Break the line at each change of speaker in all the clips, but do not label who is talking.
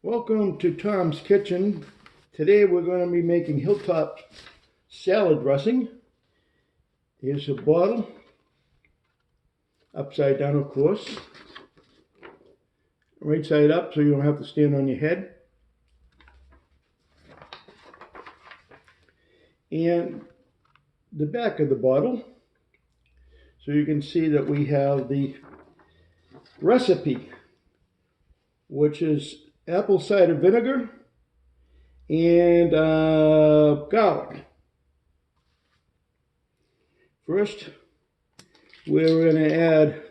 Welcome to Tom's Kitchen. Today we're going to be making hilltop salad dressing. Here's a bottle, upside down of course, right side up so you don't have to stand on your head. And the back of the bottle, so you can see that we have the recipe, which is apple cider vinegar and garlic. First, we're going to add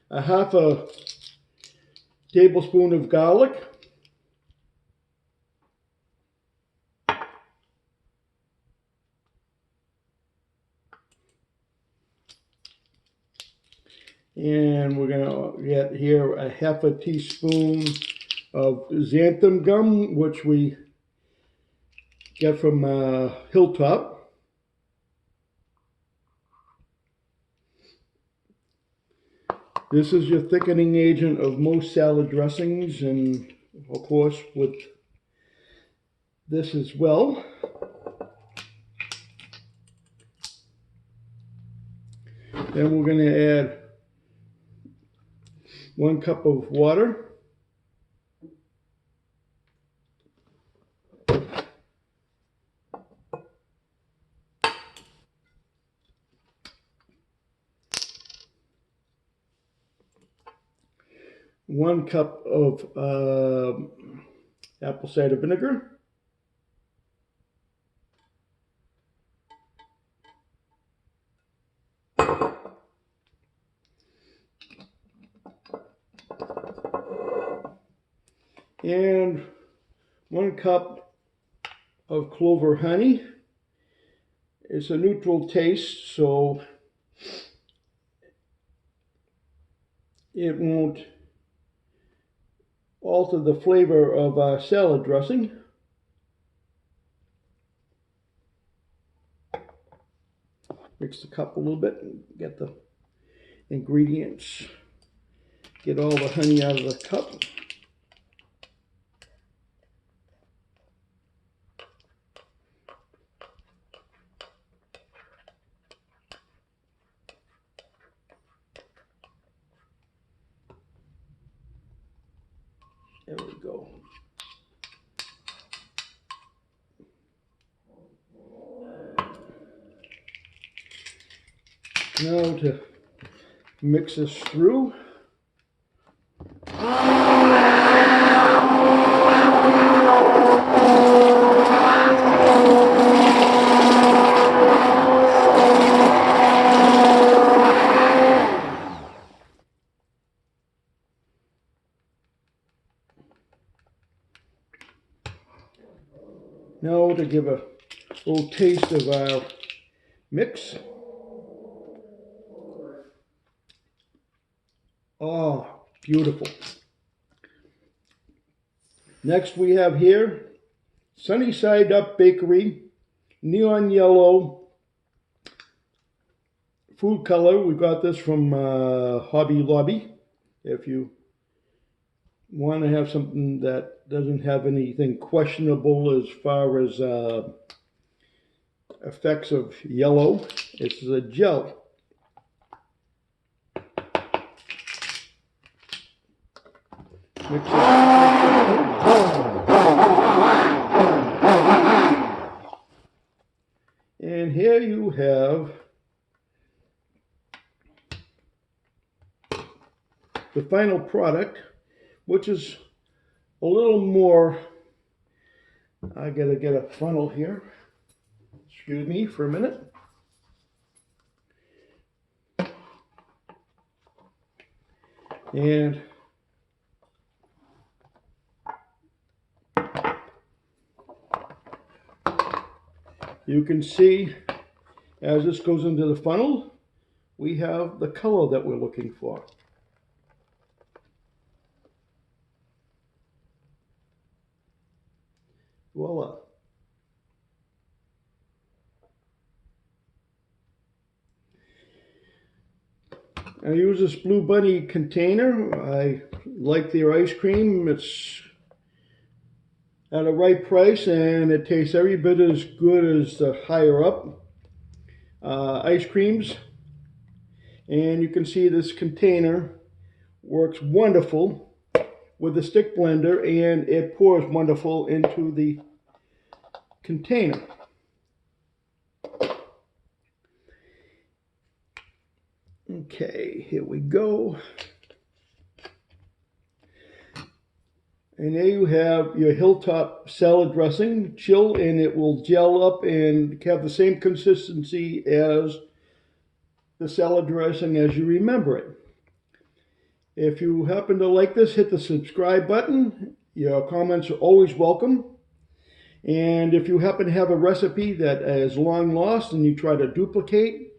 a half a tablespoon of garlic. And we're going to get here a half a teaspoon of xanthan gum, which we get from Hilltop. This is your thickening agent of most salad dressings, and of course with this as well. Then we're going to add 1 cup of water. One cup of apple cider vinegar. And 1 cup of clover honey. It's a neutral taste, so it won't alter the flavor of our salad dressing. Mix the cup a little bit and get the ingredients, get all the honey out of the cup. There we go. Now to mix this through. Now to give a little taste of our mix. Oh, beautiful. Next we have here Sunny Side Up Bakery neon yellow food color. We got this from Hobby Lobby. If you want to have something that doesn't have anything questionable as far as effects of yellow, it's a gel. Mix it. And here you have the final product, which is a little more. I gotta get a funnel here. Excuse me for a minute. And you can see as this goes into the funnel, we have the color that we're looking for. Voila. I use this Blue Bunny container. I like their ice cream. It's at a right price, and it tastes every bit as good as the higher up ice creams. And you can see this container works wonderful with the stick blender, and it pours wonderful into the container. Okay, here we go. And there you have your Hilltop salad dressing. Chill and it will gel up and have the same consistency as the salad dressing as you remember it. If you happen to like this, hit the subscribe button. Your comments are always welcome. And if you happen to have a recipe that is long lost and you try to duplicate,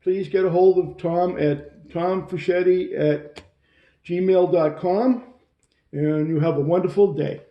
please get a hold of Tom at tomfischetti@gmail.com. And you have a wonderful day.